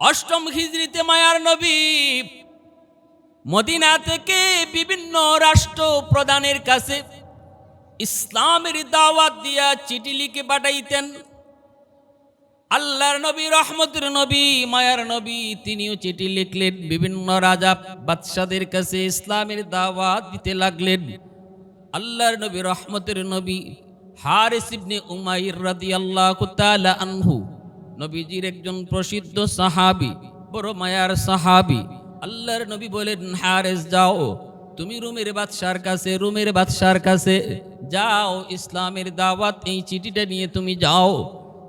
অষ্টম হিজরিতে মায়ার নবী মদিনা থেকে বিভিন্ন রাষ্ট্র প্রধানের কাছে ইসলামের দাওয়াত দিয়া চিঠি লিখে পাঠাইতেন। আল্লাহর নবী, রহমতের নবী, মায়ার নবী, তিনিও চিঠি লিখলেন, বিভিন্ন রাজা বাদশাদের কাছে ইসলামের দাওয়াত দিতে লাগলেন। আল্লাহর নবী, রহমতের নবী হারিস ইবনে উমাইর রাদিয়াল্লাহু তাআলা আনহু, নবীজির একজন প্রসিদ্ধ সাহাবী, বড় মায়ার সাহাবী। আল্লাহর নবী বলেন, হারিস যাও তুমি রোমের বাদশার কাছে যাও, ইসলামের দাওয়াত এই চিঠিটা নিয়ে তুমি যাও।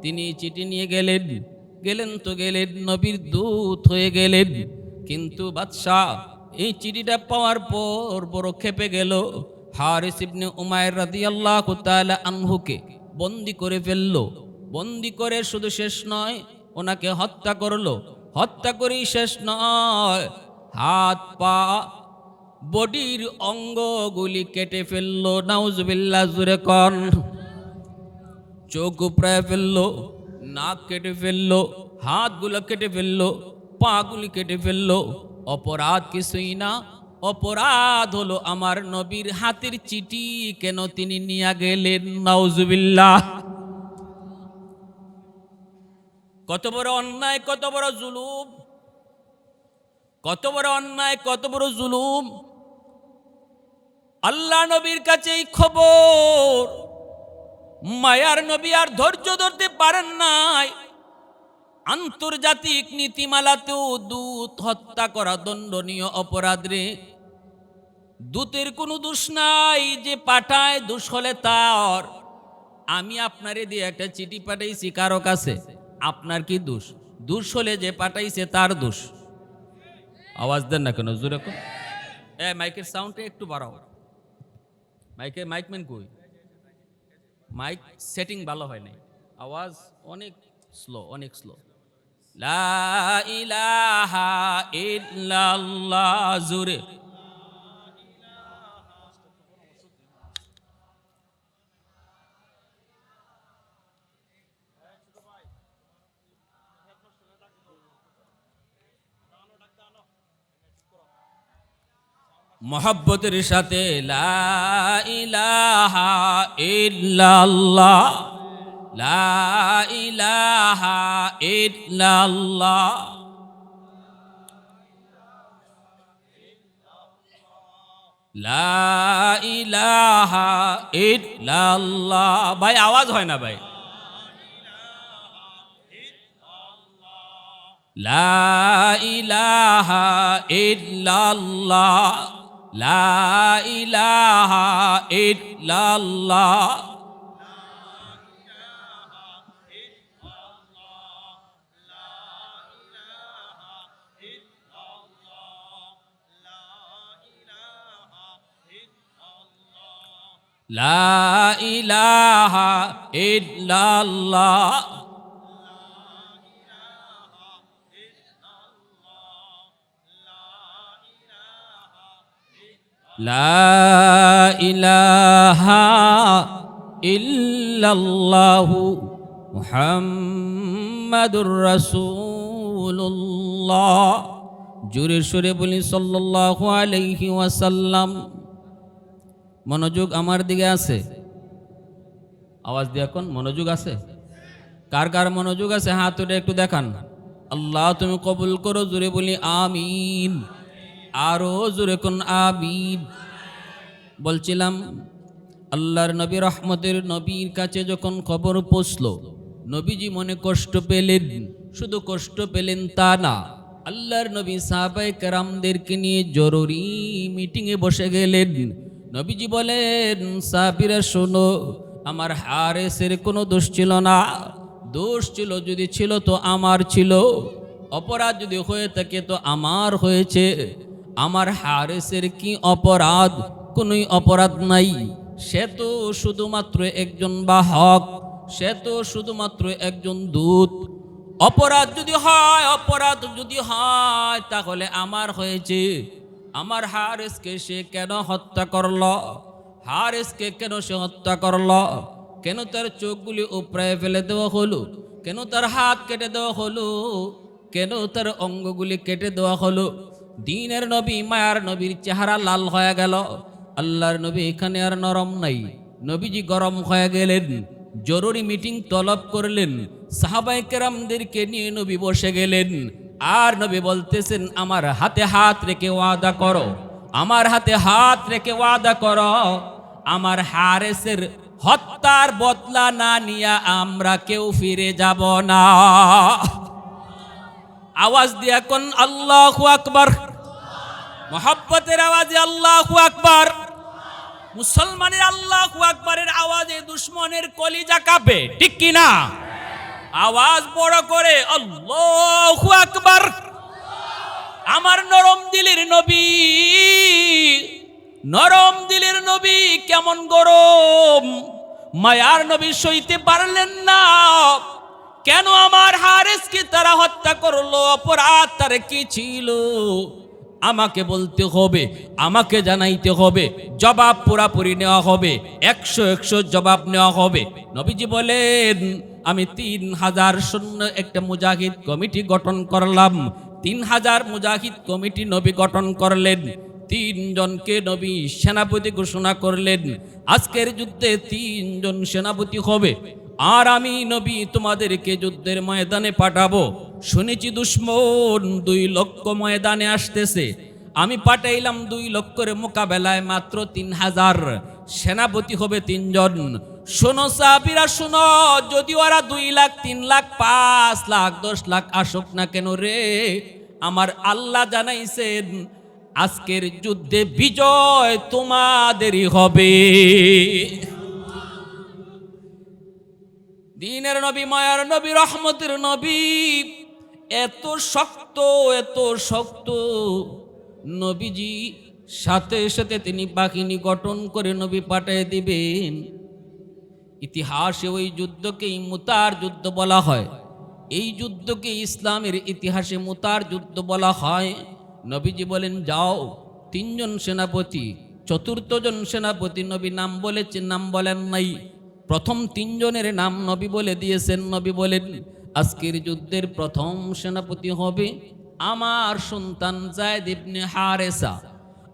তিনি চিঠি নিয়ে গেলেন, নবীর দূত হয়ে গেলেন। কিন্তু বাদশাহ এই চিঠিটা পাওয়ার পর বড় ক্ষেপে গেল। হারিস ইবনে উমাইর রাদিয়াল্লাহু তাআলা আনহুকে বন্দী করে ফেললো। বন্দী করে শুধু শেষ নয়, ওনাকে হত্যা করলো। হত্যা করেই শেষ নয়, হাত পা বডির অঙ্গগুলি কেটে ফেললো। নাউজুবিল্লাহ, জুরে কন। চোখ উপড়ায় ফেললো, নাক কেটে ফেললো, হাতগুলো কেটে ফেললো, পাগুলি কেটে ফেললো। অপরাধ কিছুই না, অপরাধ হলো আমার নবীর হাতের চিঠি কেন তিনি নিয়ে গেলেন। নাউজুবিল্লাহ। কত বড় অন্যায়, কত বড় জুলুম, কত বড় অন্যায়, কত বড় জুলুম। আল্লাহ নবীর কাছে এই খবর, মায়ার নবী আর ধৈর্য ধরতে পারেন নাই। আন্তর্জাতিক নীতিমালাতেও দূত হত্যা করা দণ্ডনীয় অপরাধ রে। দূতের কোনো দোষ নাই, যে পাঠায় দোষ হলে তার। আমি আপনারে দিয়ে একটা চিঠি পাঠাইছি কারো কাছে, আপনার কি দোষ? দোষ হলে যে পাঠাইছে তার দোষ। আওয়াজ দেন না কেন, জোরে কোন। মাইকের সাউন্ডটা একটু বাড়াও। মাইকম্যান কই? মাইক সেটিং ভালো হয় নাই, আওয়াজ অনেক স্লো। লা ইলাহা ইল্লাল্লাহ, জোরে। মোহাব্বতের সাথে লা ইলাহা ইল্লাল্লাহ, লা ইলাহা ইল্লাল্লাহ, লা ইলাহা ইল্লাল্লাহ। ভাই আওয়াজ হয় না ভাই। লা ইলাহা ইল্লাল্লাহ, লা ইলাহা ইল্লাল্লাহ, লা ইলাহা ইল্লাল্লাহ, লা ইলাহা ইল্লাল্লাহু মুহাম্মাদুর রাসূলুল্লাহ। জোরে সুরে বলি সাল্লাল্লাহু আলাইহি ওয়াসাল্লাম। মনোযোগ আমার দিকে আছে? আওয়াজ দিয়ে এখন মনোযোগ আছে? কার কার মনোযোগ আছে হাত উঠে একটু দেখান। আল্লাহ তুমি কবুল করো, জোরে বলি আমিন। আরো জোরে কোন আমিন। বলছিলাম, আল্লাহর নবী, রহমতের নবীর কাছে যখন খবর পৌঁছলো, নবীজি মনে কষ্ট পেলেন। শুধু কষ্ট পেলেন তা না, আল্লাহর নবী সাহাবায়ে কেরামদেরকে নিয়ে জরুরি মিটিংয়ে বসে গেলেন। নবীজি বলেন, সাহাবীরা শোনো, আমার হারেসের কোনো দোষ ছিল না। দোষ ছিল যদি ছিল তো আমার ছিল। অপরাধ যদি হয়ে থাকে তো আমার হয়েছে। আমার হারেসের কি অপরাধ? কোনোই অপরাধ নাই। সে তো শুধুমাত্র একজন বাহক, সে তো শুধুমাত্র একজন দূত। অপরাধ যদি হয় তাহলে আমার হয়েছে। আমার হারেসকে সে কেন হত্যা করল? হারেসকে কেন সে হত্যা করল? কেন তার চোখগুলি উপড়ায় ফেলে দেওয়া হলো? কেন তার হাত কেটে দেওয়া হলো? কেন তার অঙ্গগুলি কেটে দেওয়া হলো? দিনের নবী মায়ার নবীর চেহারা লাল হয়ে গেল। আল্লাহর নবী এখানে আর নরম নাই, নবীজি গরম হয়ে গেলেন। জরুরি মিটিং তলব করলেন, সাহাবায়ে কেরামদেরকে নিয়ে নবী বসে গেলেন। আর নবী বলতেছেন, আমার হাতে হাত রেখে ওয়াদা করো, আমার হাতে হাত রেখে ওয়াদা করো, আমার হারেসের হত্যার বদলা না নিয়ে আমরা কেউ ফিরে যাব না। আওয়াজ দিয়া কোন আল্লাহু আকবার, মোহাব্বতের আওয়াজে আল্লাহু আকবার। মুসলমানের আল্লাহু আকবারের আওয়াজে দুশমনের কলিজা কাঁপে, ঠিক কি না? আওয়াজ বড় করে আল্লাহু আকবার। আমার নরম দিলের নবী, নরম দিলের নবী কেমন গরম, মায়ার নবী সইতে পারলেন না। কেন আমার হারেসকে তারা হত্যা করলো? অপরাধ তার কি ছিল? আমাকে বলতে হবে, আমাকে জানাইতে হবে, জবাব পুরাপুরি নেওয়া হবে, 100 জবাব নেওয়া হবে। নবীজি বলেন, আমি 3000 সৈন্য একটা মুজাহিদ কমিটি গঠন করলাম। 3000 মুজাহিদ কমিটি নবী গঠন করলেন। 3 জনকে নবী সেনাপতি ঘোষণা করলেন। আজকের যুদ্ধে 3 জন সেনাপতি হবে, আর আমি নবী তোমাদেরকে যুদ্ধের ময়দানে পাঠাবো। শুনেছি দুশমন 2 লক্ষ ময়দানে আসতেছে, আমি পাঠাইলাম 2 লক্ষের মোকাবেলায় মাত্র 3000। সেনাপতি হবে 3 জন। শোনো সাহাবীরা শোনো, যদি ওরা 2 লাখ, 3 লাখ, 5 লাখ, 10 লাখ আসুক না কেন রে, আমার আল্লাহ জানাইছেন আজকের যুদ্ধে বিজয় তোমাদেরই হবে। দিনের নবী, মায়ার নবী, রহমতের নবী, এত শক্ত, এত শক্ত নবীজি সাথে সাথে তিনি বাহিনী গঠন করে নবী পাঠিয়ে দিবেন। ইতিহাসে ওই যুদ্ধকেই মুতার যুদ্ধ বলা হয়। এই যুদ্ধকে ইসলামের ইতিহাসে মুতার যুদ্ধ বলা হয়। নবীজি বলেন, যাও 3 জন সেনাপতি, 4র্থ জন সেনাপতি নবী নাম বলেছেন, নাম বলেন নাই। প্রথম 3 জনের নাম নবী বলে দিয়েছেন। নবী বলেন, আজকের যুদ্ধের প্রথম সেনাপতি হবে আমার সন্তান যায়েদ ইবনে হারেসা।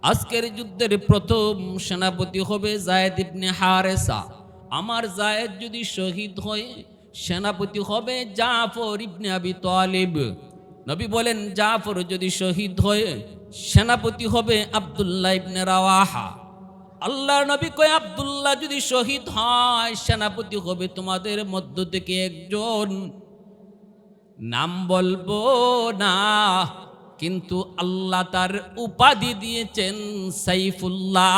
আজকের যুদ্ধের প্রথম সেনাপতি হবে যায়েদ ইবনে হারেসা। আমার যায়েদ যদি শহীদ হয়, সেনাপতি হবে জাফর ইবনে আবি তালিব। নবী বলেন, জাফর যদি শহীদ হয়, সেনাপতি হবে আব্দুল্লাহ ইবনে রাওয়াহা। আল্লাহর নবী কয়, আব্দুল্লাহ যদি শহীদ হয়, সেনাপতি হবে তোমাদের মধ্য থেকে একজন। নাম বলবো না, কিন্তু আল্লাহ তার উপাধি দিয়েছেন সাইফুল্লাহ,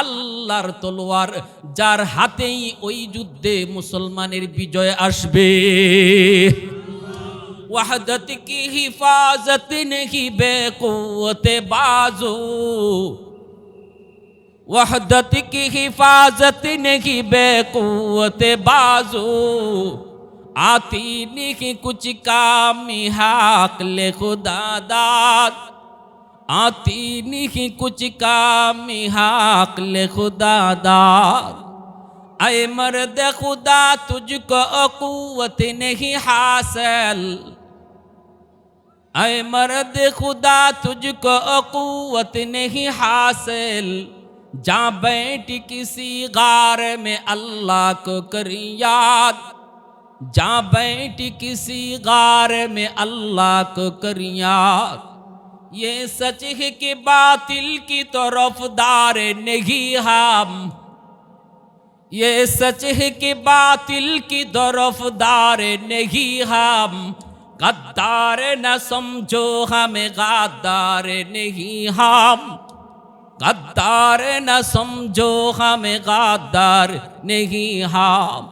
আল্লাহর তলোয়ার, যার হাতেই ওই যুদ্ধে মুসলমানের বিজয় আসবে। ওয়াহদত কি হিফাজত নেহি বেকুওতে বাজু, वहदत की हिफाजत नहीं बेकुवत बाजू, आती नहीं कुछ काम हाक ले खुदा दाद, आती नहीं कुछ काम हाक ले खुदा दाद। ऐ मर्द खुदा तुझको कुव्वत नहीं हासिल, ऐ मर्द खुदा तुझको कुव्वत नहीं हासिल, जा बैठी किसी गार में अल्लाह को करी याद, जा बैठी किसी गार में अल्लाह को करी याद। ये सच है कि बातिल की तरफदार नहीं हम, ये सच है कि बातिल की तरफदार नहीं हम, गद्दार न समझो हमें गद्दार नहीं हम, गद्दार न समझो हमें गद्दार नहीं हम।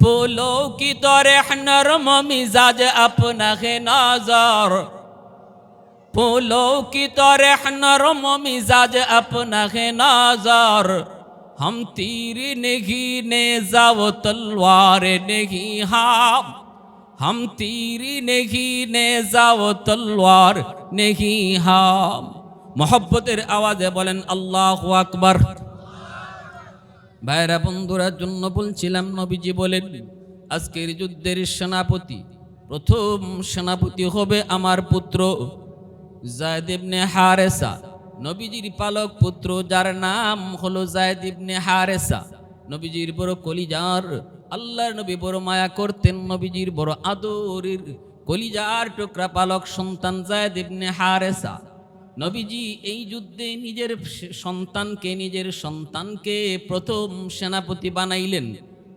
फूलों की तरह नरम मिजाज अपना है नजर, फूलों की तरह नरम मिजाज अपना है नजर, हम तीर नहीं नेज़ा व तलवार नहीं हम तीर नहीं नेज़ा व तलवार नहीं हम। मोहब्बतेर आवाजे बोलें अल्लाहु আকবার। ভাইরা বন্ধুরা, জন্য বলছিলাম, নবীজি বলেন আজকের যুদ্ধের সেনাপতি প্রথম সেনাপতি হবে আমার পুত্র যায়েদ ইবনে হারেসা, নবীজির পালক পুত্র, যার নাম হলো যায়েদ ইবনে হারেসা। নবীজির বড় কলিজার, আল্লাহর নবী বড় মায়া করতেন, নবীজির বড় আদরের কলিজার টুকরা পালক সন্তান যায়েদ ইবনে হারেসা। নবীজি এই যুদ্ধে নিজের সন্তানকে প্রথম সেনাপতি বানাইলেন।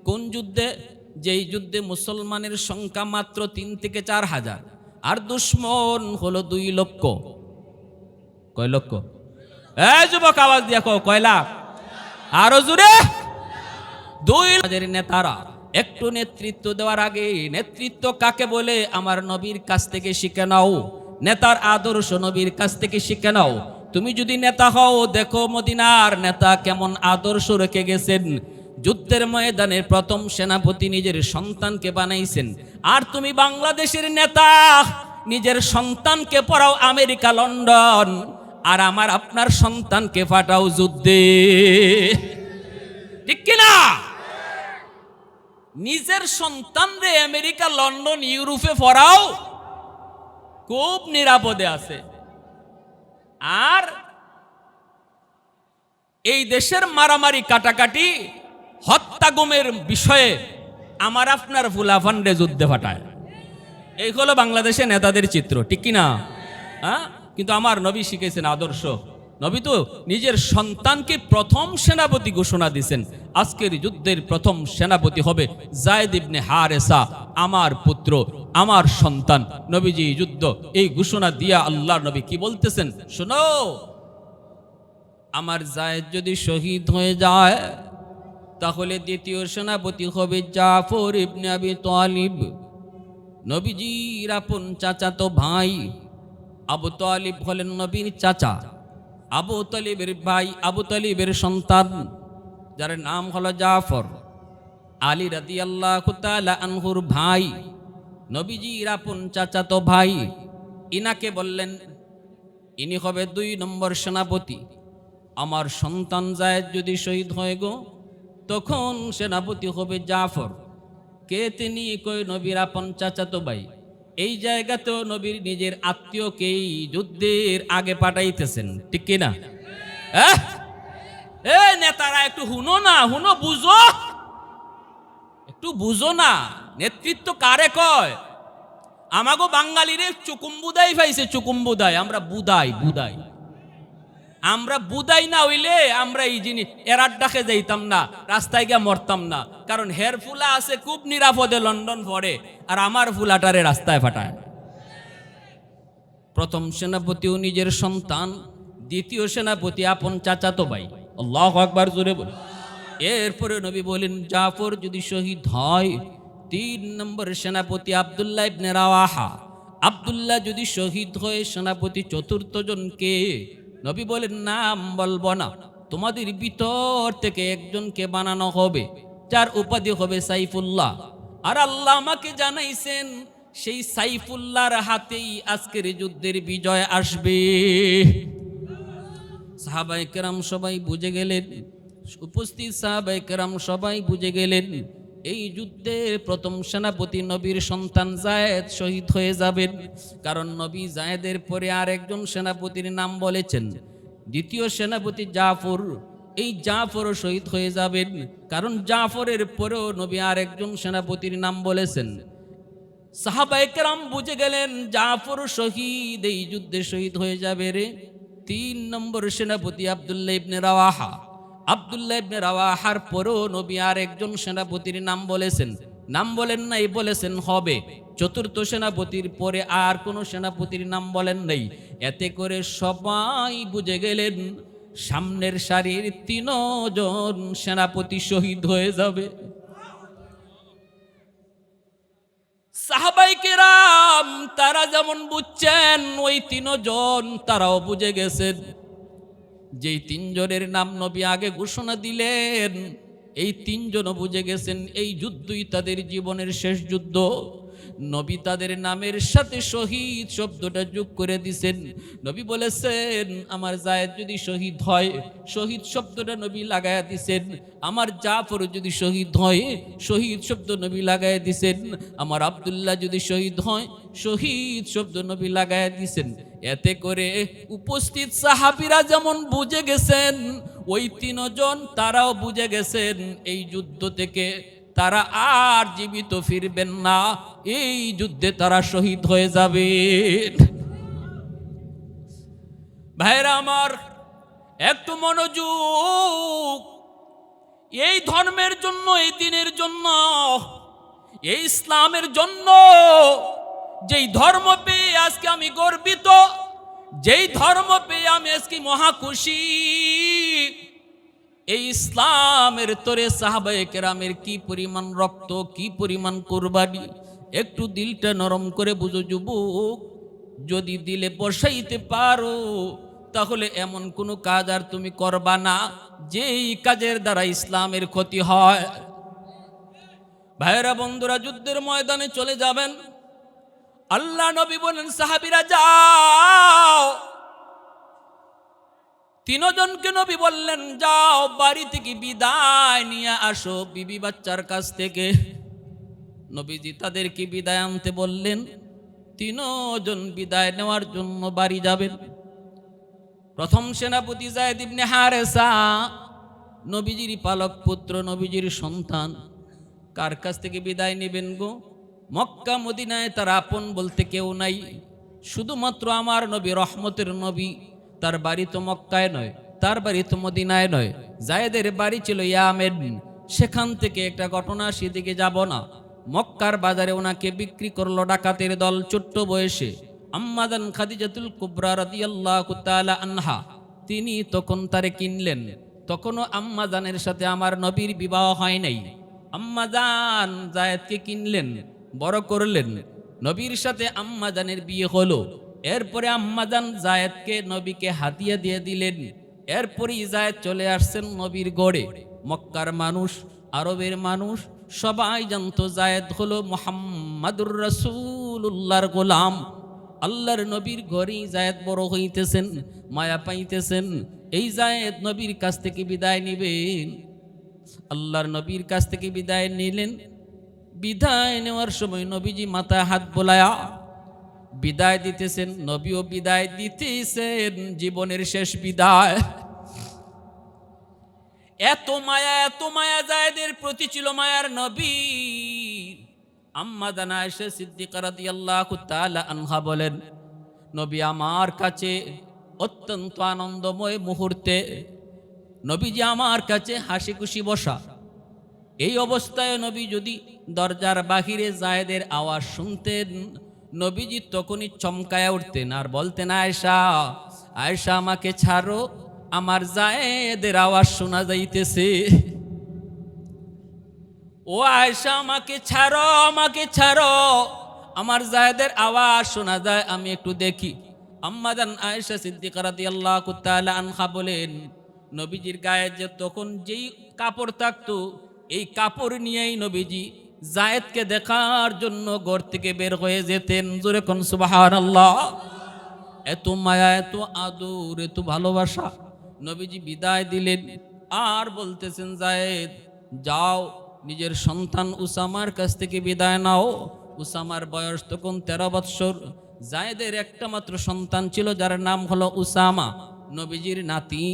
কোন যুদ্ধে? যেই যুদ্ধে মুসলমানের সংখ্যা মাত্র 3 থেকে 4 হাজার, আর দুশ্মন হলো 2 লক্ষ। কয় লক্ষ? এই যুবক আওয়াজ দিয়া কয় লাখ? আরো জোরে। 2 লাখের নেতারা একটু নেতৃত্ব দেওয়ার আগে, নেতৃত্ব কাকে বলে আমার নবীর কাছ থেকে শিখে নাও। নেতার আদর্শ নবীর কাছ থেকে শিখে নাও। তুমি যদি নেতা হও, দেখো মদিনার নেতা কেমন আদর্শ রেখে গেছেন। যুদ্ধের ময়দানে প্রথম সেনাপতি নিজের সন্তানকে বানাইছেন। আর তুমি বাংলাদেশের নেতা, নিজের সন্তানকে পড়াও আমেরিকা, লন্ডন, আর আপনার সন্তানকে পাঠাও যুদ্ধে। ঠিক কিনা? নিজের সন্তানরে আমেরিকা, লন্ডন, ইউরোপে পড়াও, খুব নিরাপদে আছে। আর এই দেশের মারামারি, কাটাকাটি, হত্যা গুমের বিষয়ে আপনার ফুলাফান্ডে যুদ্ধে পাঠায়। এই হলো বাংলাদেশের নেতাদের চিত্র। ঠিক কিনা? হ্যাঁ, কিন্তু আমার নবী শিখেছেন আদর্শ। নবী তো নিজের সন্তানকে প্রথম সেনাপতি ঘোষণা দিয়েছেন। আজকের যুদ্ধের প্রথম সেনাপতি হবে যায়েদ ইবনে হারেসা, আমার পুত্র, আমার সন্তান। নবীজি যুদ্ধ এই ঘোষণা দিয়া আল্লাহর নবী কি বলতেছেন শোনো, আমার যায়েদ যদি শহীদ হয়ে যায়, তাহলে দ্বিতীয় সেনাপতি হবে জাফর ইবনে আবি তালিব, নবীজির আপন চাচাতো ভাই। আবু তালিব হলেন নবীর চাচা, আবু তালিবের ভাই, আবু তালিবের সন্তান, যার নাম হলো জাফর। আলী রাদিয়াল্লাহু তাআলা আনহুর ভাই, নবীজির আপন চাচাতো ভাই। ইনাকে বললেন ইনি হবে 2 নম্বর সেনাপতি। আমার সন্তান যায়েদ যদি শহীদ হয়ে গো, তখন সেনাপতি হবে জাফর। কে তিনি? কই নবীর আপন চাচাতো ভাই। এই জায়গাতেও নবীর নিজের আত্মীয়কেই যুদ্ধের আগে পাঠাইতেছেন। ঠিক কিনা? নেতারা একটু হুনো না, হুনো, বুঝো, একটু বুঝো না। নেতৃত্ব কারে কয়? আমাগো বাঙালিরে চুকুম্বুদাই পাইছে, চুকুম্বুদাই। আমরা বুদাই, বুদাই। আমরা বুদাই না হইলে আমরা এই জিনিস এরার ডাকে যাইতাম না, রাস্তায় গিয়ে মরতাম না। কারণ হের ফুলা আছে খুব নিরাপদে লন্ডন পড়ে, আর আমার ফুলাটারে রাস্তায় ফাটায়। প্রথম সেনাপতিও নিজের সন্তান, দ্বিতীয় সেনাপতি আপন চাচাতো ভাই। আল্লাহু আকবার, জোরে বল। এরপরে নবী বলেন জাফর যদি শহীদ হয়, 3 নম্বর সেনাপতি আব্দুল্লাহ ইবনে রাওয়াহা। আব্দুল্লাহ যদি শহীদ হয়ে সেনাপতি চতুর্থ জনকে, নবী বলেন নাম বলবো না, তোমাদের ভিতর থেকে একজনকে বানানো হবে, যার উপাধি হবে সাইফুল্লাহ। আর আল্লাহ আমাকে জানাইছেন সেই সাইফুল্লাহর হাতেই আজকের যুদ্ধের বিজয় আসবে। সাহাবায়ে কেরাম সবাই বুঝে গেলেন, উপস্থিত সাহাবায়ে কেরাম সবাই বুঝে গেলেন এই যুদ্ধের প্রথম সেনাপতি নবীর সন্তান যায়েদ শহীদ হয়ে যাবেন। কারণ নবী যায়েদের পরে আর একজন সেনাপতির নাম বলেছেন, দ্বিতীয় সেনাপতি জাফর। এই জাফরও শহীদ হয়ে যাবেন, কারণ জাফরের পরেও নবী আর একজন সেনাপতির নাম বলেছেন। সাহাবায়ে কেরাম বুঝে গেলেন জাফর শহীদ, এই যুদ্ধে শহীদ হয়ে যাবে রে। 3 নম্বর সেনাপতি আব্দুল্লাহ ইবনে রাওয়াহা। আব্দুল্লাহ ইবনে রাওয়াহার পরেও নবী আর একজন সেনাপতির নাম বলেছেন। নাম বলেন নাই, বলেছেন হবে। চতুর্থ সেনাপতির পরে আর কোনো সেনাপতির নাম বলেন নাই। এতে করে সবাই বুঝে গেলেন সামনের সারির 3 জন সেনাপতি শহীদ হয়ে যাবে। সাহাবায়ে কেরাম তারা যেমন বুঝছেন, ওই 3 জন তারাও বুঝে গেছেন। যেই 3 জনের নাম নবী আগে ঘোষণা দিলেন, এই 3 জনও বুঝে গেছেন এই যুদ্ধই তাদের জীবনের শেষ যুদ্ধ। নবী তাদের নামের সাথে শহীদ শব্দটা যোগ করে দিছেন। নবী বলেছেন আমার যায়েদ যদি শহীদ হয়, শহীদ শব্দটা নবী লাগায়া দিছেন। আমার জাফর যদি শহীদ হয়, শহীদ শব্দ নবী লাগায়া দিছেন। আমার আব্দুল্লাহ যদি শহীদ হয়, শহীদ শব্দ নবী লাগায়া দিছেন। এতে করে উপস্থিত সাহাবীরা যেমন বুঝে গেছেন, ওই তিনজন তারাও বুঝে গেছেন এই যুদ্ধ থেকে তারা আর জীবিত ফিরবেন না, এই যুদ্ধে তারা শহীদ হয়ে যাবেন। ভাইরা আমার, একটু মনোযোগ। এই ধর্মের জন্য, এই দিনের জন্য, এই ইসলামের জন্য, যেই ধর্ম পেয়ে আজকে আমি গর্বিত, যেই ধর্ম পেয়ে আমি আজকে মহা খুশি, এই ইসলামের তোরে সাহাবায়ে কেরামের কি পরিমাণ রক্ত, কি পরিমাণ কুরবানি, একটু দিলটা নরম করে বুঝো যুবক। যদি দিলে বসাইতে পারো তাহলে এমন কোনো কাজ আর তুমি করবা না যেই কাজের দ্বারা ইসলামের ক্ষতি হয়। ভাইরা বন্ধুরা, যুদ্ধের ময়দানে চলে যাবেন। আল্লাহ নবী বলেন সাহাবীরা যাও। তিনজনকে নবী বললেন যাও বাড়ি থেকে বিদায় নিয়ে আসো বিবি বাচ্চার কাছ থেকে। নবীজি তাদেরকে বিদায় আনতে বললেন। তিনজন বিদায় নেওয়ার জন্য বাড়ি যাবেন। প্রথম সেনাপতি যায়েদ ইবনে হারেসা, নবীজির পালক পুত্র, নবীজির সন্তান। কার কাছ থেকে বিদায় নেবেন গো? মক্কা মদিনায় তার আপন বলতে কেউ নাই, শুধুমাত্র আমার নবী, রহমতের নবী। তার বাড়ি তো মক্কায় নয়, তার বাড়ি তো মদিনায় নয়, যায়েদের বাড়ি ছিল ইয়ামেন। সেখান থেকে একটা ঘটনা, সেদিকে যাব না। মক্কার বাজারে ওনাকে বিক্রি করলো ডাকাতের দল ছোট্ট বয়সে। আম্মাজান খাদিজাতুল কুবরা রাদিয়াল্লাহু তাআলা আনহা, তিনি তখন তারে কিনলেন। তখনও আম্মাজানের সাথে আমার নবীর বিবাহ হয় নাই। আম্মাজান যায়েদকে কিনলেন, বড় করলেন। নবীর সাথে আম্মাজানের বিয়ে হলো। এরপরে আম্মাজান যায়েদকে নবীকে হাদিয়া দিয়ে দিলেন। এরপরই যায়েদ চলে আসছেন নবীর গড়ে। মক্কার মানুষ, আরবের মানুষ সবাই জানতো যায়েদ হলো মুহাম্মাদুর রাসূলুল্লাহর গোলাম। আল্লাহর নবীর ঘরেই যায়েদ বড় হইতেছেন, মায়া পাইতেছেন। এই যায়েদ নবীর কাছ থেকে বিদায় নিবেন। আল্লাহর নবীর কাছ থেকে বিদায় নিলেন। বিদায় নেওয়ার সময় নবীজি মাথায় হাত বোলায়া বিদায় দিতেছেন। নবীও বিদায় দিতেছেন, জীবনের শেষ বিদায়। এত মায়া, এত মায়া যায়েদের প্রতি ছিল মায়ার নবী। আম্মা জানা আয়েশা সিদ্দিকা রাদিয়াল্লাহু তাআলা আনহা বলেন, নবী আমার কাছে অত্যন্ত আনন্দময় মুহূর্তে, নবীজি আমার কাছে হাসি খুশি বসা। এই অবস্থায় নবী যদি দরজার বাহিরে যায়েদের আওয়াজ শুনতেন, নবীজি তখনই চমকায়া উঠতেন আর বলতেন, আয়েশা, আয়েশা আমাকে ছাড়ো, আমার যায়েদের আওয়াজ শোনা যাইতেছে। ও আয়েশা আমাকে ছাড়ো, আমাকে ছাড়ো, আমার যায়েদের আওয়াজ শোনা যায়, আমি একটু দেখি। আম্মা জান আয়েশা সিদ্দিকা রাদিয়াল্লাহু তাআলা আনহা বলেন, নবীজির গায়ে যে তখন যেই কাপড় থাকতো, এই কাপড় নিয়েই নবীজি যায়েদকে দেখার জন্য ঘর থেকে বের হয়ে যেতেন। জোরে কোন সুবহানাল্লাহ। এত মায়া, এত আদর, এত ভালোবাসা। নবীজি বিদায় দিলেন আর বলতেছেন, যায়েদ যাও নিজের সন্তান উসামার কাছ থেকে বিদায় নাও। উসামার বয়স তখন 13 বৎসর। যায়েদের একটা মাত্র সন্তান ছিল যার নাম হলো উসামা, নবীজির নাতি,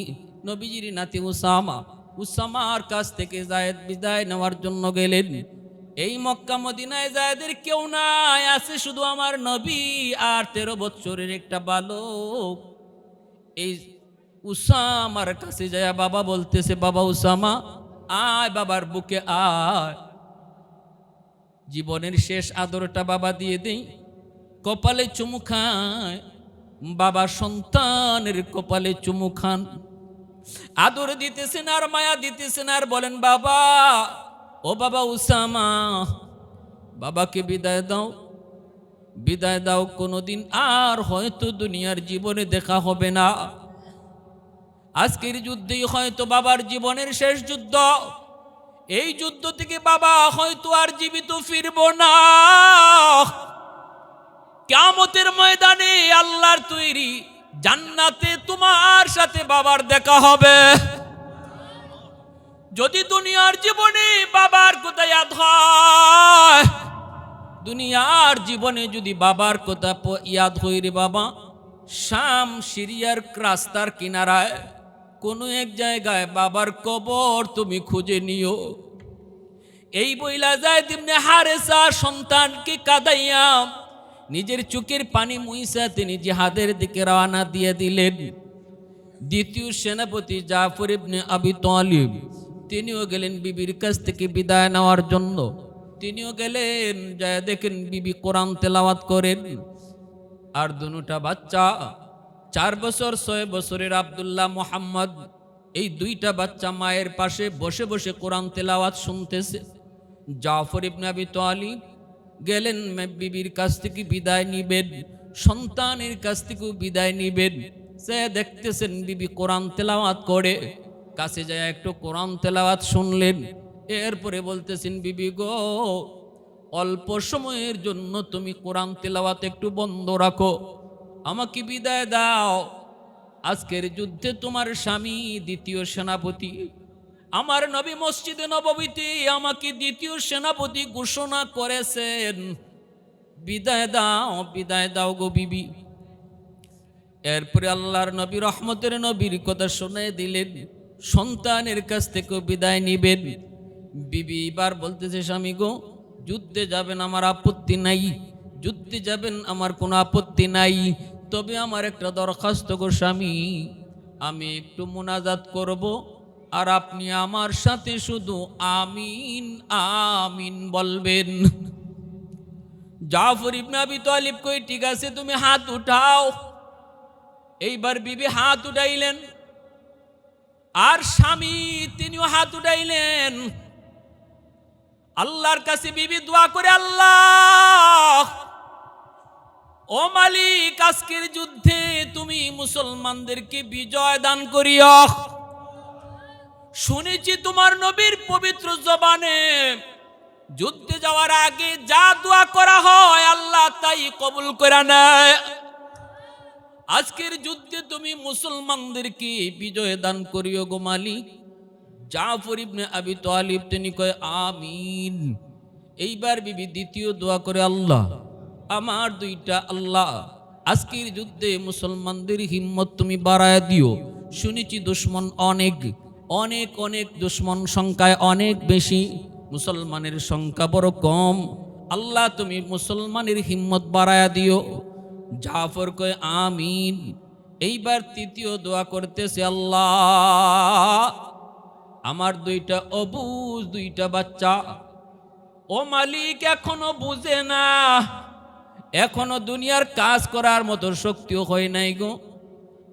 নবীজির নাতি উসামা। উসামার কাছ থেকে যায়েদ বিদায় নেওয়ার জন্য গেলেন। এই মক্কা মদিনায় যায়েদের কেউ নাই, আছে শুধু আমার নবী আর 13 বৎসরের একটা বালক। এই উসামার কাছে যায় বাবা বলতেছে, বাবা উসামা আয়, বাবার বুকে আয়, জীবনের শেষ আদরটা বাবা দিয়ে দেই। কপালে চুমু খায় বাবা, সন্তানের কপালে চুমু খান, আদর দিতেছেন আর মায়া দিতেছেন আর বলেন, বাবা, ও বাবা উসামা, বাবাকে বিদায় দাও, বিদায় দাও, কোনোদিন আর হয়তো দুনিয়ার জীবনে দেখা হবে না। আজকের যুদ্ধেই হয়তো বাবার জীবনের শেষ যুদ্ধ। এই যুদ্ধ থেকে বাবা হয়তো আর জীবিত ফিরব না। কিয়ামতের ময়দানে আল্লাহর তৈরি জান্নাতে তোমার সাথে বাবার দেখা হবে। যদি দুনিয়ার জীবনে বাবার কথা ইয়াদ হয়, দুনিয়ার জীবনে যদি বাবার কথা ইয়াদ হয় রে বাবা, শাম সিরিয়ার রাস্তার কিনারায় কোনো এক জায়গায় বাবার কবর তুমি খুঁজে নিও। এই বইলা যায়েদ ইবনে হারেসা সন্তানকে কাঁদাইয়া নিজের চোখের পানি মুইসা তিনি জিহাদের দিকে রওনা দিয়ে দিলেন। দ্বিতীয় সেনাপতি জাফর ইবনে আবি তালিব তিনিও গেলেন বিবির কাছ থেকে বিদায় নেওয়ার জন্য। তিনিও গেলেন, যায় দেখেন বিবি কোরআন তেলাওয়াত করেন। আর দুটা বাচ্চা 4 বছর 6 বছরের আব্দুল্লাহ মোহাম্মদ, এই দুইটা বাচ্চা মায়ের পাশে বসে বসে কোরআন তেলাওয়াত শুনতেছে। জাফর ইবনে আবি তালিব গেলেন বিবির কাছ থেকে বিদায় নিবেন, সন্তানের কাছ থেকেও বিদায় নিবেন। সে দেখতেছেন বিবি কোরআন তেলাওয়াত করে, কাছে যায় একটু কোরআন তেলাওয়াত শুনলেন। এরপরে বলতেছেন, বিবি গো, অল্প সময়ের জন্য তুমি কোরআন তেলাওয়াত একটু বন্ধ রাখো, আমাকে বিদায় দাও। আজকের যুদ্ধে তোমার স্বামী দ্বিতীয় সেনাপতি, আমার নবী মসজিদে নববীতে আমাকে দ্বিতীয় সেনাপতি ঘোষণা করেছেন, বিদায় দাও, বিদায় দাও গো বিবি। এরপরে আল্লাহর নবী রহমতের নবীর কথা শুনে দিলেন, সন্তানের কাছ থেকেও বিদায় নিবেন। বিবি এবার বলতেছে, স্বামী গো, যুদ্ধে যাবেন আমার আপত্তি নাই, যুদ্ধে যাবেন আমার কোনো আপত্তি নাই, তবে আমার একটা দরখাস্ত গো স্বামী, আমি একটু মুনাজাত করব, আর আপনি আমার সাথে শুধু আমিন আমিন বলবেন। জাফর ইবনে আবি তালিব কই, ঠিক আছে তুমি হাত উঠাও। এইবার বিবি হাত উঠাইলেন, আর স্বামী তিনিও হাত উঠাইলেন। আল্লাহর কাছে বিবি দোয়া করে, আল্লাহ ও মালিক, আজকের যুদ্ধে তুমি মুসলমানদেরকে বিজয় দান করিও। শুনেছি তোমার নবীর পবিত্র জবানে যুদ্ধে যাওয়ার আগে যা দোয়া করা হয় আল্লাহ তাই কবুল করে নেয়। আজকের যুদ্ধে তুমি মুসলমানদেরকে বিজয় দান করিও গো মালিক। জাফর ইবনে আবি তালিব তিনি কয় আমিন। এইবার বিবি দ্বিতীয় দোয়া করে, আল্লাহ আমার দুইটা আল্লাহ, আজকের যুদ্ধে মুসলমানদের হিম্মত তুমি বাড়ায় দিও। শুনেছি দুশ্মন অনেক অনেক অনেক, দুশ্মন সংখ্যায় অনেক বেশি, মুসলমানের সংখ্যা বড় কম। আল্লাহ তুমি মুসলমানের হিম্মত বাড়ায় দিও। জাফর কয় আমিন। এইবার তৃতীয় দোয়া করতেছে, আল্লাহ আমার দুইটা অবুঝ দুইটা বাচ্চা, ও মালিক এখনো বুঝে না, এখনো দুনিয়ার কাজ করার মতো শক্তিও হয় নাই গো।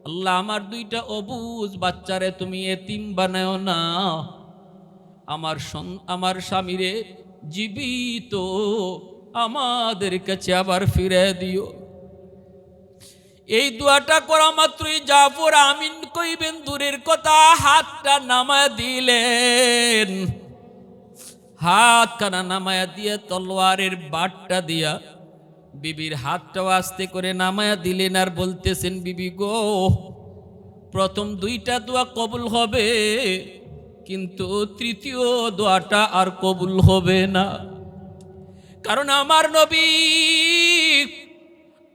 আল্লাহ আমার দুইটা অবুঝ বাচ্চারে তুমি এতিম বানাও না, আমার স্বামীরে জীবিত আমাদের কাছে আবার ফিরে দিও। এই দোয়াটা করা মাত্রই জাফর আমিন কইবেন দূরের কথা, হাতটা নামায় দিলেন। হাত কানা নামায়া দিয়ে তলোয়ারের বাটটা দিয়া বিবির হাতটাও আস্তে করে নামায়া দিলেন, আর বলতেছেন, বিবি গো, প্রথম দুইটা দোয়া কবুল হবে, কিন্তু তৃতীয় দোয়াটা আর কবুল হবে না। কারণ আমার নবী,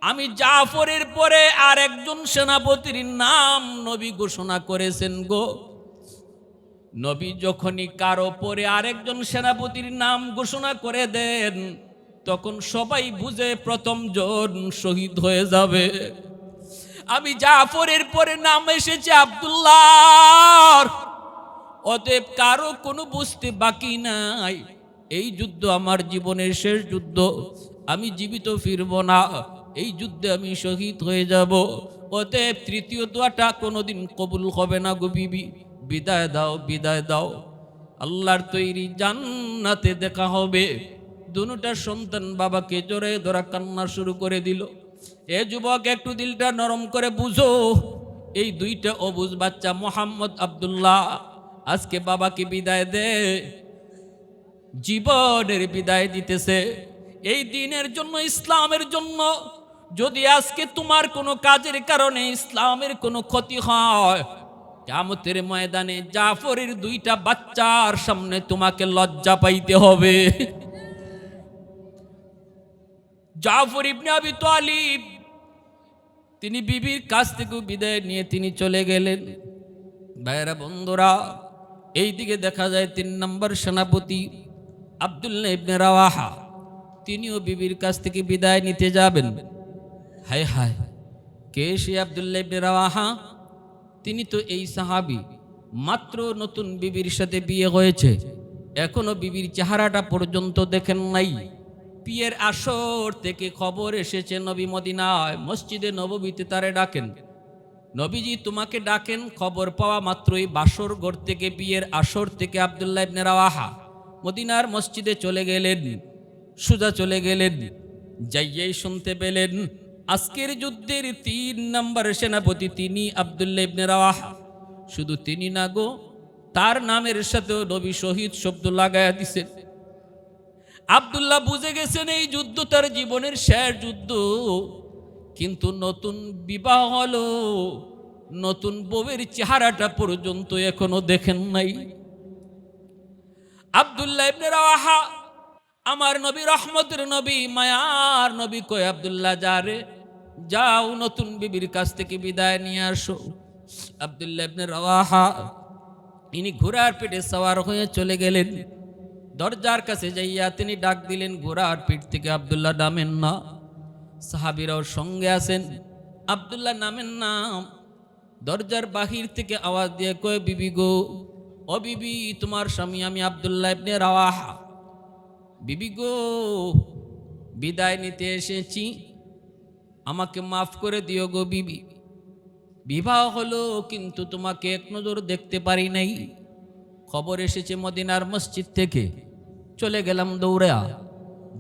আমি জাফরের পরে আর একজন সেনাপতির নাম নবী ঘোষণা করেছেন গো। নবী যখনই কারো পরে আরেকজন সেনাপতির নাম ঘোষণা করে দেন, তখন সবাই বুঝে প্রথম জন শহীদ হয়ে যাবে। আমি জাফরের পরে নাম এসেছে আব্দুল্লাহ, অতএব কারো কোনো বুঝতে বাকি নাই, এই যুদ্ধ আমার জীবনের শেষ যুদ্ধ, আমি জীবিত ফিরব না, এই যুদ্ধে আমি শহীদ হয়ে যাব। অতএব তৃতীয় দোয়াটা কোনোদিন কবুল হবে না গো বিবি, বিদায় দাও, বিদায় দাও, আল্লাহর তৈরি জান্নাতে দেখা হবে। দুটা সন্তান বাবাকে জোরে ধরা কান্না শুরু করে দিল। এ যুবক, একটু দিলটা নরম করে বুঝো, এই দুইটা অবুঝ বাচ্চা মোহাম্মদ আব্দুল্লাহ আজকে বাবাকে বিদায় দে, জীবনের বিদায় দিতেছে এই দিনের জন্য, ইসলামের জন্য। যদি আজকে তোমার কোনো কাজের কারণে ইসলামের কোনো ক্ষতি হয়, কিয়ামতের ময়দানে জাফরের 2টা বাচ্চার সামনে তোমাকে লজ্জা পাইতে হবে। জাফর ইবনে আবি তালিব তিনি বিবির কাছ থেকে বিদায় নিয়ে তিনি চলে গেলেন। ভাইরা বন্ধুরা, এইদিকে দেখা যায় 3 নম্বর সেনাপতি আব্দুল্লাহ ইবনে রাওয়াহা তিনিও বিবির কাছ থেকে বিদায় নিতে যাবেন। হায় হায়, কে সে আব্দুল্লাহ ইবনে রাওয়াহা? তিনি তো এই সাহাবী, মাত্র নতুন বিবির সাথে বিয়ে হয়েছে, এখনো বিবির চেহারাটা পর্যন্ত দেখেন নাই। বিয়ের আসর থেকে খবর এসেছে নবী মদিনায় মসজিদে নববীতে তারে ডাকেন, নবীজি তোমাকে ডাকেন। খবর পাওয়া মাত্রই বাসর ঘর থেকে, বিয়ের আসর থেকে আব্দুল্লাহ ইবনে রাওয়াহা মদিনার মসজিদে চলে গেলেন, সোজা চলে গেলেন। যাইয়েই শুনতে পেলেন আজকের যুদ্ধের 3 নম্বর সেনাপতি তিনি আব্দুল্লাহ ইবনে রাওয়াহা। শুধু তিনি না গো, তার নামের সাথেও নবী শহীদ শব্দ লাগায়া দিছেন। আব্দুল্লাহ বুঝে গেছেন এই যুদ্ধ তার জীবনের শেষ যুদ্ধ। কিন্তু নতুন বিবাহ হলো, নতুন বউয়ের চেহারাটা পর্যন্ত এখনো দেখেন নাই। আব্দুল্লাহ ইবনে রাওয়াহা আমার নবী, রহমতের নবী, মায়ার নবী কয়, আব্দুল্লাহ যারে যাও নতুন বিবির কাছ থেকে বিদায় নিয়ে আসো। আব্দুল্লাহ ইবনে রাওয়াহা ইনি ঘোড়ার পিঠে সওয়ার হয়ে চলে গেলেন। দরজার কাছে যাইয়া তিনি ডাক দিলেন, ঘোড়ার পিঠ থেকে আব্দুল্লাহ নামেন না। সাহাবীরাও সঙ্গে আছেন, আব্দুল্লাহ নামেন না। দরজার বাহির থেকে আওয়াজ দিয়ে কয়, বিবি গো, ও বিবি, তোমার স্বামী আমি আব্দুল্লাহ ইবনে রাওয়াহা। বিবি গো, বিদায় নিতে এসেছি, আমাকে মাফ করে দিও গো বিবি। বিবাহ হলো কিন্তু তোমাকে এক নজর দেখতে পারি নাই। খবর এসেছে মদিনার মসজিদ থেকে, চলে গেলাম দৌড়া।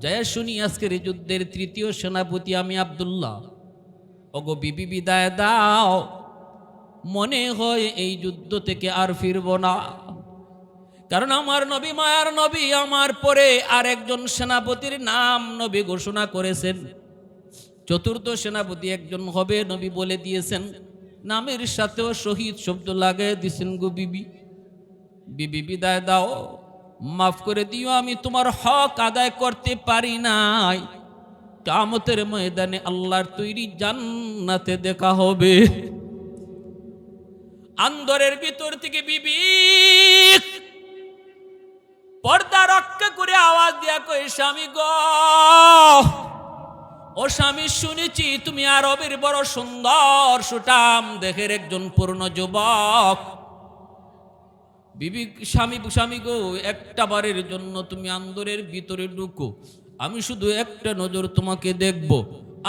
জয় শুনি আজকের যুদ্ধের 3য় সেনাপতি আমি আব্দুল্লাহ। ওগো বিবি, বিদায় দাও, মনে হয় এই যুদ্ধ থেকে আর ফিরব না। কারণ আমার নবী, মায়ার নবী, আমার পরে আরেকজন সেনাপতির নাম নবী ঘোষণা করেছেন। 4র্থ সেনাপতি একজন হবে নবী বলে দিয়েছেন, নামের সাথেও শহীদ শব্দ লাগাই দিয়েছেন গো বিবি। বিবি বিদায় দাও, মাফ করে দিও, আমি তোমার হক আদায় করতে পারি নাই। কিয়ামতের ময়দানে আল্লাহর তৈরি জান্নাতে দেখা হবে। আন্দরের ভিতর থেকে বিবি পর্দা রক্ষা করে আওয়াজ দিয়া কই, স্বামী গো, ও স্বামী, শুনেছি তুমি আরবের বড় সুন্দর সুঠাম দেহের একজন পূর্ণ যুবক। বিবি, স্বামী গো, একটা বারের জন্য তুমি আন্দরের ভিতরে ঢুকো, আমি শুধু একটা নজর তোমাকে দেখব,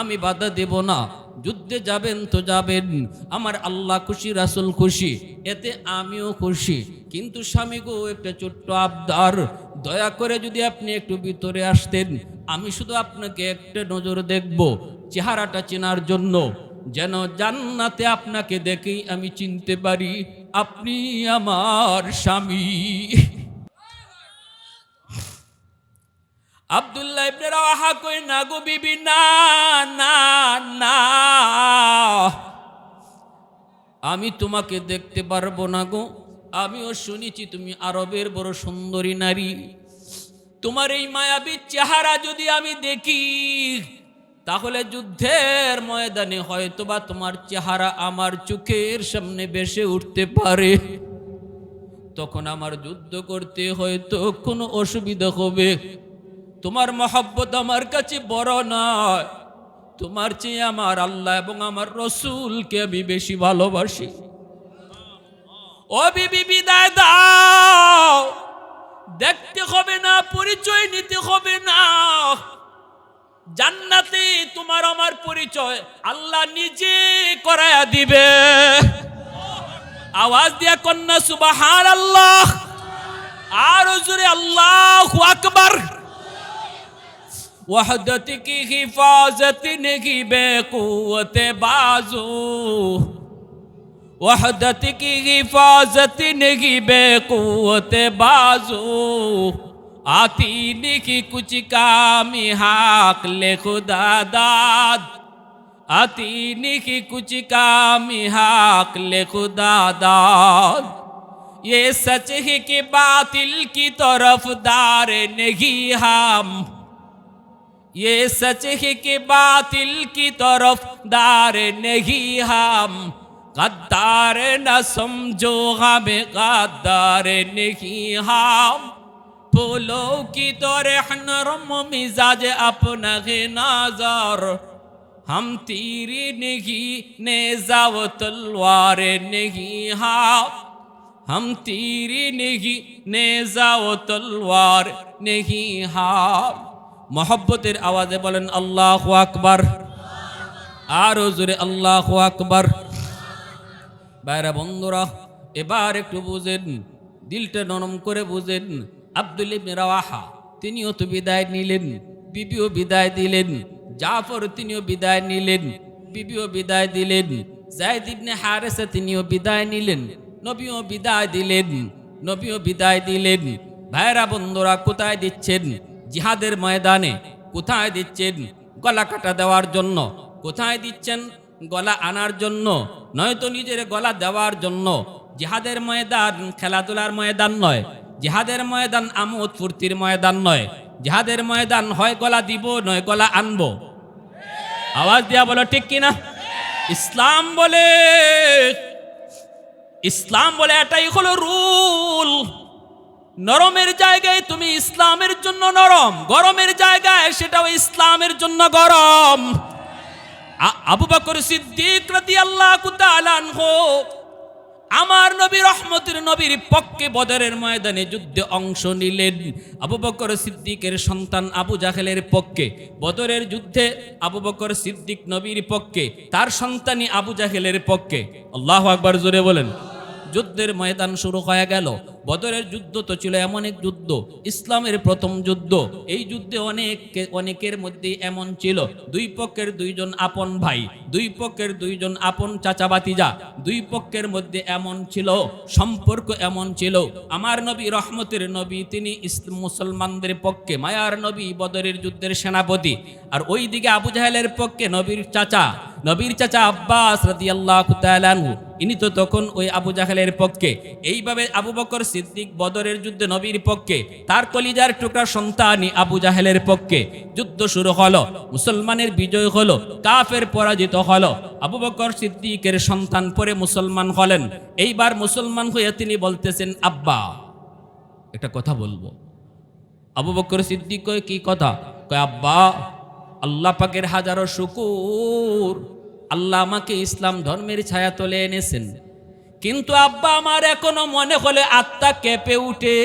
আমি বাধা দেব না। যুদ্ধে যাবেন তো যাবেন, আমার আল্লাহ খুশি, রাসূল খুশি, এতে আমিও খুশি। কিন্তু স্বামী গো, একটা ছোট্ট আবদার, দয়া করে যদি আপনি একটু ভিতরে আসতেন, আমি শুধু আপনাকে একটা নজর দেখব, চেহারাটা চেনার জন্য, যেন জান্নাতে আপনাকে দেখেই আমি চিনতে পারি আপনি আমার স্বামী। আব্দুল্লাহ ইবনে রাওয়াহা কই, না গো বিবি, না না না, আমি তোমাকে দেখতে পারবো না গো। আমিও শুনেছি তুমি আরবের বড় সুন্দরী নারী, তোমার এই মায়াবী চেহারা যদি আমি দেখি, তাহলে যুদ্ধের ময়দানে হয়তোবা তোমার চেহারা আমার চোখের সামনে ভেসে উঠতে পারে। তখন আমার যুদ্ধ করতে হয়তো কোনো অসুবিধা হবে। তোমার মহব্বত আমার কাছে বড় নয়, তোমার চেয়ে আমার আল্লাহ এবং আমার রসুলকে আমি বেশি ভালোবাসি। ও বিবি, বিদায় দাও, দেখতে হবে না, পরিচয় নিতে হবে না। জান্নাতে তোমার আমার পরিচয় আল্লাহ নিজে করায়া দিবে। আওয়াজ দিয়া কন্যা সুবহানাল্লাহ, আর জোরে আল্লাহু আকবার। वहदत की हिफाजत नहीं बेकुवत बाजू, वहदत की हिफाजत नहीं बेकुवत बाजू, आती लिखी कुछ कामी हाक ले खुदा दाद आती लिखी कुछ कामी हाक ले खुदा दाद ये सच है कि बातिल की तरफदार नहीं हम ये सच है कि बातिल की तरफदार नहीं हम गद्दार न समझो हमें गद्दार नहीं हम फूलों की तरह नरम मिजाज अपना है नाज़र हम तीरी नहीं नेज़ा व तलवार नहीं हम तीरी नहीं नेज़ा व तलवार नहीं मोहब्बतेर आवाज़े बोलेन अल्लाहु আকবার आरो जोरे अल्लाहु আকবার भाइरा बंधुरा एबार एकटु बुझेन दिलटा नरम करे बुझेन আব্দুল ইবনে রাওয়াহা তিনিও তো বিদায় নিলেন বিবিও বিদায় দিলেন জাফর তিনিও বিদায় নিলেন বিবিও বিদায় দিলেন যায়েদ ইবনে হারেসা তিনিও বিদায় নিলেন নবীও বিদায় দিলেন নবীও বিদায় দিলেন ভাইরা বন্ধুরা কোথায় দিচ্ছেন জিহাদের ময়দানে কোথায় দিচ্ছেন গলা কাটা দেওয়ার জন্য কোথায় দিচ্ছেন গলা আনার জন্য নয়তো নিজের গলা দেওয়ার জন্য জিহাদের ময়দান খেলাধুলার ময়দান নয় जिहादेर मैदान आमोद फुर्तिर मैदान नय जिहादेर मैदान হয় গলা দিব নয় গলা আনবো आवाज दिया बोलो ठीक कि ना इस्लाम बोले এটাই হলো রুল নরমের জায়গায় তুমি ইসলামের জন্য নরম গরমের জায়গায় সেটাও ইসলামের জন্য গরম আবু বকর সিদ্দিক রাদিয়াল্লাহু তাআলা আনহু আমার নবী রহমতের নবীর পক্ষে বদরের ময়দানে যুদ্ধে অংশ নিলেন আবু বকর সিদ্দিকের সন্তান আবু জাহেলের পক্ষে বদরের যুদ্ধে আবু বকর সিদ্দিক নবীর পক্ষে তার সন্তানই আবু জাহেলের পক্ষে আল্লাহু আকবার জোরে বলেন যুদ্ধের ময়দান শুরু হয়ে গেল বদরের যুদ্ধ তো ছিল এমন এক যুদ্ধ ইসলামের প্রথম যুদ্ধ এই যুদ্ধে অনেকের মধ্যে এমন ছিল দুই পক্ষের দুইজন আপন ভাই দুই পক্ষের দুইজন আপন চাচা ভাতিজা দুই পক্ষের মধ্যে এমন ছিল সম্পর্ক এমন ছিল আমার নবী রহমতের নবী তিনি মুসলমানদের পক্ষে মায়ার নবী বদরের যুদ্ধের সেনাপতি আর ওইদিকে আবু জাহেলের পক্ষে নবীর চাচা আব্বাস রাদিয়াল্লাহু তাআলা আনহু ইনি তো তখন ওই আবু জাহেলের পক্ষে এইভাবে আবু বকর সিদ্দিক বদরের যুদ্ধে নবীর পক্ষে তার কলিজার টুকরা সন্তানই আবু জাহেলের পক্ষে যুদ্ধ শুরু হলো মুসলমানের বিজয় হলো কাফের পরাজিত হলো আবু বকর সিদ্দিকের সন্তান পরে মুসলমান হলেন এইবার মুসলমান হয়ে তিনি বলতেছেন আব্বা একটা কথা বলবো আবু বকর সিদ্দিক কয় কি কথা কয় আব্বা আল্লাহ পাকের হাজারো শুকর আল্লাহ আমাকে ইসলাম ধর্মের ছায়া তলে এনেছেন কিন্তু আব্বা আমার এখনো মনে হলে আত্মা কেঁপে উঠে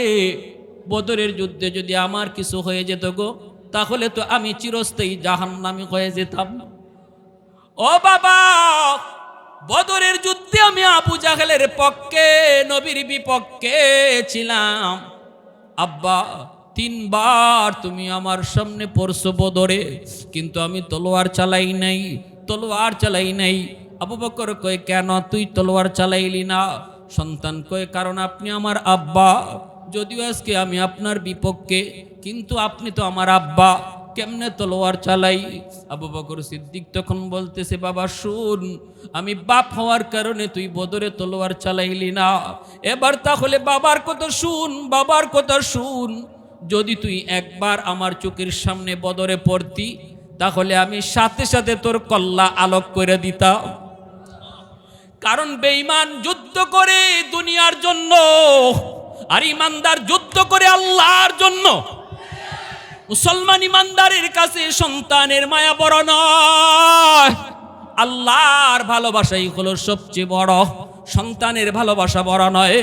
বদরের যুদ্ধে যদি আমার কিছু হয়ে যেত গো তাহলে তো আমি চিরস্থায়ী জাহান্নামী হয়ে যেতাম ও বাবা বদরের যুদ্ধে আমি আবু জাহেলের পক্ষে নবীর বিপক্ষে ছিলাম আব্বা 3 বার তুমি আমার সামনে পড়ছো বদরে কিন্তু আমি তলোয়ার চালাই নাই আবু বকর কয় কেন তুই তলোয়ার চালাইলি না সন্তান কয় কারণ আপনি আমার আব্বা যদিও আজকে আমি আপনার বিপক্ষে কিন্তু আপনি তো আমার আব্বা কেমনে তলোয়ার চালাই আবু বকর সিদ্দিক তখন বলতেছে বাবা শুন আমি বাপ হওয়ার কারণে তুই বদরে তলোয়ার চালাইলি না এবার তাহলে বাবার কথা শুন যদি তুই একবার আমার চোখের সামনে বদরে পড়তি তাহলে আমি সাথে সাথে তোর কল্লা আলোক করে দিতাম কারণ বেঈমান যুদ্ধ করে দুনিয়ার জন্য আর ইমানদার যুদ্ধ করে আল্লাহর জন্য মুসলমান ইমানদারের কাছে সন্তানের মায়া বড় নয় আল্লাহর ভালোবাসাই হলো সবচেয়ে বড় সন্তানের ভালোবাসা বড় নয়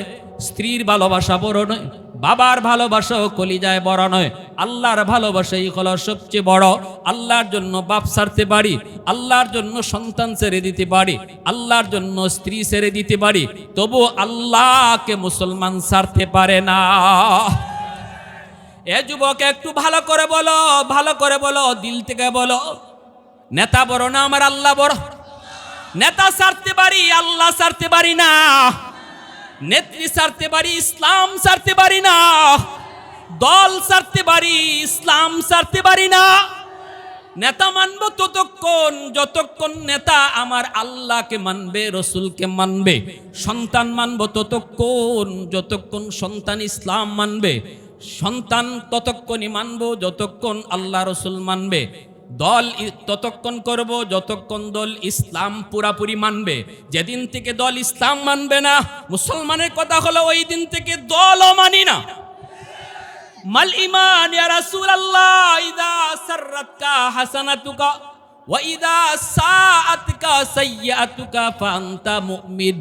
স্ত্রীর ভালোবাসা বড় নয় বাবার ভালোবাসাও কলিজায় বড় নয় আল্লাহর ভালোবাসাই হলো সবচেয়ে বড় আল্লাহর জন্য বাপ ছাড়তে পারি আল্লাহর জন্য সন্তান ছেড়ে দিতে পারি আল্লাহর জন্য স্ত্রী ছেড়ে দিতে পারি তবু আল্লাহকে মুসলমান ছাড়তে পারে না এ যুবক একটু ভালো করে বলো দিল থেকে বলো নেতা বড় না আমার আল্লাহ বড় নেতা ছাড়তে পারি আল্লাহ ছাড়তে পারি না নেত্রী ছাড়তে পারি ইসলাম ছাড়তে পারি না দল ছাড়তে পারি, ইসলাম ছাড়তে পারি না। নেতা মানব ততক্ষণ যতক্ষণ নেতা আমার আল্লাহকে মানবে, রসুলকে মানবে। সন্তান মানব ততক্ষণ যতক্ষণ সন্তান ইসলাম মানবে। সন্তান ততক্ষণই মানব যতক্ষণ আল্লাহ রসুল মানবে। দল ততক্ষণ করব যতক্ষণ দল ইসলাম পুরাপুরি মানবে। যেদিন থেকে দল ইসলাম মানবে না, মুসলমানের কথা হলো ওই দিন থেকে দলও মানি না। মাল ঈমান ইয়া রাসূলুল্লাহ, ইযা সাররাতকা হাসানাতুকা ওয়া ইযা সাআতকা সাইয়্যাতুকা ফাআনতা মুমিন।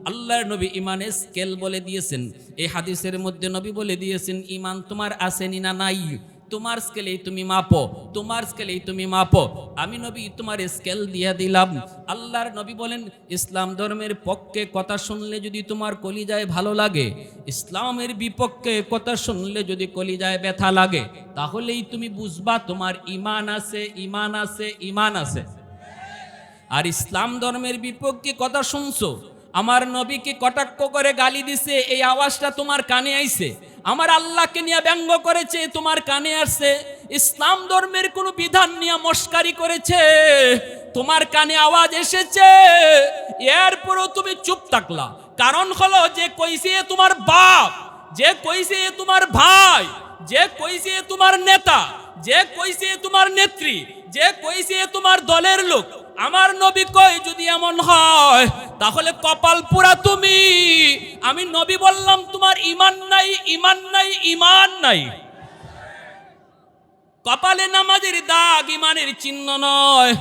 আল্লাহর নবী ঈমানের স্কেল বলে দিয়েছেন। এই হাদিসের মধ্যে নবী বলে দিয়েছেন ঈমান তোমার আসেনি না নাই, তোমার স্কেলেই তুমি মাপো, তোমার স্কেলেই তুমি মাপো। আমি নবী তোমার স্কেল দিয়ে দিলাম। আল্লাহর নবী বলেন ইসলাম ধর্মের পক্ষে কথা শুনলে যদি তোমার কলিজায় ভালো লাগে, ইসলামের বিপক্ষে কথা শুনলে যদি কলিজায় ব্যথা লাগে, তাহলেই তুমি বুঝবা তোমার ঈমান আছে, ঈমান আছে, ঈমান আছে। আর ইসলাম ধর্মের বিপক্ষে কথা শুনছো, আমার নবীকে কটাক্ষ করে গালি দিছে, এই আওয়াজটা তোমার কানে আইছে। আমার আল্লাহকে নিয়ে ব্যঙ্গ করেছে, তোমার কানে আসছে। ইসলাম ধর্মের কোনো বিধান নিয়ে মস্কারি করেছে, তোমার কানে আওয়াজ এসেছে। এরপরও তুমি চুপ থাকলা। কারণ হলো যে কইছে তোমার বাপ, যে কইছে তোমার ভাই, যে কইছে তোমার নেতা, যে কইছে তোমার নেত্রী, যে কইছে তোমার দলের লোক। আমার নবী কয় যদি এমন হয় তাহলে কপাল পুরা তুমি। আমি নবী বললাম তোমার ঈমান নাই, ঈমান নাই, ঈমান নাই। কপালে নামাজের দাগ ঈমানের চিহ্ন নয়,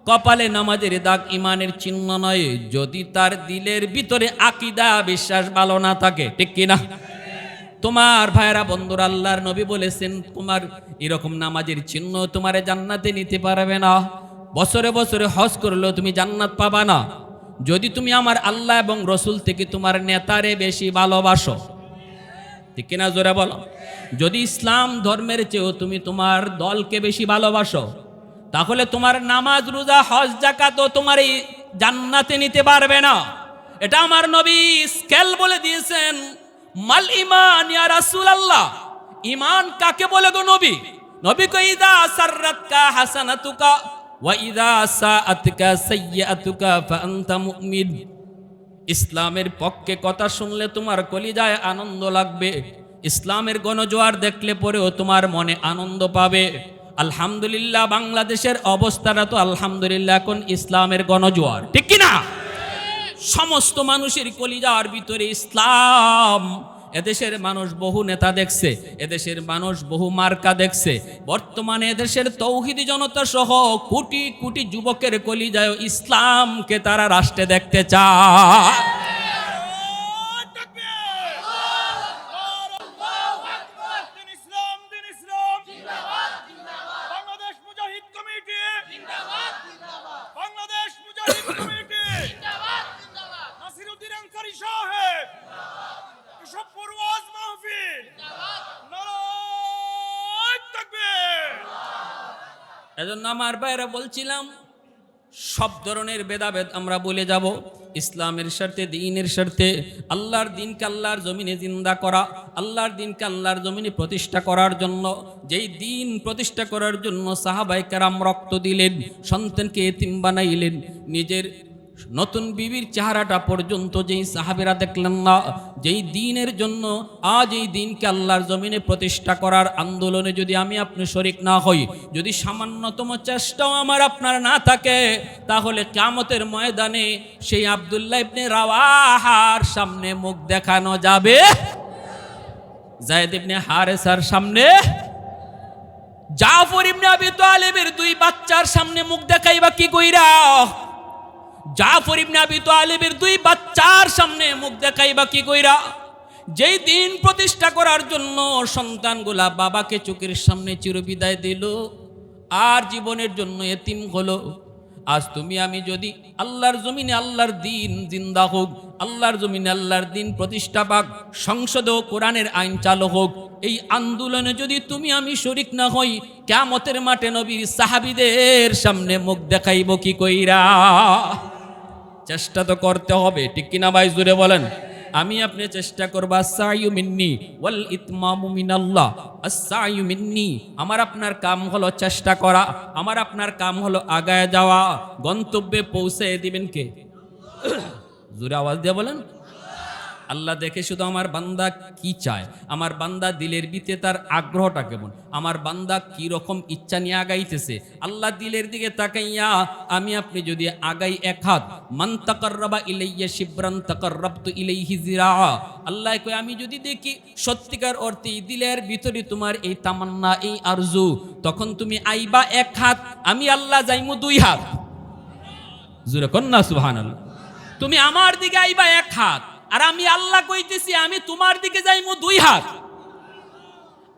কপালে নামাজের দাগ ঈমানের চিহ্ন নয়, যদি তার দিলের ভিতরে আকীদা বিশ্বাস ভালো না থাকে। ঠিক কি না? তোমার ভাইরা বন্ধুরা, আল্লাহর নবী বলেছেন তোমার এরকম নামাজের চিহ্ন তোমারে জান্নাতে নিতে পারবে না। বছরে বছরে হজ করলেও তুমি জান্নাত পাবা না যদি তুমি আমার আল্লাহ এবং রসুল থেকে তোমার নেতারে বেশি ভালোবাসো। ঠিক কিনা জোরে বলো। যদি ইসলাম ধর্মের চেয়েও তুমি তোমার দলকে বেশি ভালোবাসো, তাহলে তোমার নামাজ, রোজা, হজ, যাকাতও তোমার এই জান্নাতে নিতে পারবে না। এটা আমার নবী স্কেল বলে দিয়েছেন। মাল ঈমান ইয়া রাসূলুল্লাহ, ঈমান কাকে বলে গো নবী? নবী কই ইযা সাররাতকা হাসানাতুকা ওয়া ইযা সাআতকা সাইয়্যাতুকা ফাআনতা মুমিন। ইসলামের পক্ষে কথা শুনলে তোমার কলিজায় আনন্দ লাগবে, ইসলামের গণজোয়ার দেখলে পরেও তোমার মনে আনন্দ পাবে। আলহামদুলিল্লাহ, বাংলাদেশের অবস্থাটা তো আলহামদুলিল্লাহ এখন ইসলামের গণজোয়ার। ঠিক কি না? সমস্ত মানুষের কলিজার ভিতরে ইসলাম। এদেশের মানুষ বহু নেতা দেখছে, এদেশের মানুষ বহু মার্কা দেখছে। বর্তমানে এদেশের তৌহিদি জনতা সহ কোটি কোটি যুবকের কলিজায় ইসলামকে তারা রাষ্ট্রে দেখতে চায়। এজন্য আমার ভাইরা বলছিলাম, সব ধরনের ভেদাভেদ আমরা বলে যাব। ইসলামের স্বার্থে, দ্বীনের স্বার্থে, আল্লাহর দ্বীনকে আল্লাহর জমিনে জিন্দা করা, আল্লাহর দ্বীনকে আল্লাহর জমিনে প্রতিষ্ঠা করার জন্য, যেই দ্বীন প্রতিষ্ঠা করার জন্য সাহাবায়ে কেরাম রক্ত দিলেন, সন্তানকে এতিম বানাইলেন, নিজের নতুন বিবির চেহারাটা পর্যন্ত যেই সাহাবেরা দেখলেন না, যেই দ্বীনের জন্য আজ এই দ্বীনকে আল্লাহর জমিনে প্রতিষ্ঠা করার আন্দোলনে যদি আমি আপনি শরীক না হই, যদি সামান্যতম চেষ্টাও আমার আপনার না থাকে, তাহলে কিয়ামতের ময়দানে সেই আব্দুল্লাহ ইবনে রাওয়াহার সামনে মুখ দেখানো যাবে, যায়েদ ইবনে হারেসার সামনে, জাফর ইবনে আবি তালিবের দুই বাচ্চার সামনে মুখ দেখাইবা কি কইরা? জাফর ইবনে আবি তালিবের দুই বাচ্চার সামনে মুখ দেখাইবা কি কইরা? যেই দিন প্রতিষ্ঠা করার জন্য সন্তানগুলা বাবাকে চোখের সামনে চিরবিদায় দিল আর জীবনের জন্য এতিম হলো, আজ তুমি আমি যদি আল্লাহর জমিনে আল্লাহর দ্বীন জিন্দা হোক, আল্লাহর জমিনে আল্লাহর দ্বীন প্রতিষ্ঠা পাক, সংসদেও কোরআনের আইন চালু হোক, এই আন্দোলনে যদি তুমি আমি শরীক না হই, কিয়ামতের মাঠে নবীর সাহাবীদের সামনে মুখ দেখাইব কি কইরা? চেষ্টা তো করতে হবে। ঠিক কিনা ভাই, জুড়ে বলেন। আমি আপনি চেষ্টা করব আস-সা'য়ু মিন্নি ওয়াল ইতমামু মিনাল্লাহ। আস-সা'য়ু মিন্নি, আমার আপনার কাম হলো চেষ্টা করা, আমার আপনার কাম হলো আগায় যাওয়া। গন্তব্যে পৌঁছে দিবেন কে? জোরে আওয়াজ দিয়ে বলেন। আল্লাহ দেখে শুধু আমার বান্দা কি চায়, আমার বান্দা দিলের ভিতরে তার আগ্রহটা কেমন, আমার বান্দা কি রকম ইচ্ছা নিয়ে আগাইতেছে। আল্লাহ দিলের দিকে তাকাইয়া আমি আপনি যদি আগাই এক হাত, মান তাকাররাবা ইলাইয়া শিবরান তাকাররাবতু ইলাইহি জিরাআ। আল্লাহ কয় আমি যদি দেখি সত্যিকার অর্থে দিলের ভিতরে তোমার এই তামান্না, এই আরজু, তখন তুমি আইবা এক হাত, আমি আল্লাহ যাইমু দুই হাত। জোরে কন্না সুবহানাল্লাহ। তুমি আমার দিকে আইবা এক হাত, আর আমি আল্লাহ কইতেছি আমি তোমার দিকে যাইমু দুই হাত।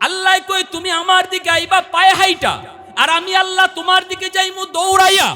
আল্লাহ কই তুমি আমার দিকে আইবা পায়ে হাইটা, আর আমি আল্লাহ তোমার দিকে যাইমু দৌড়াইয়া।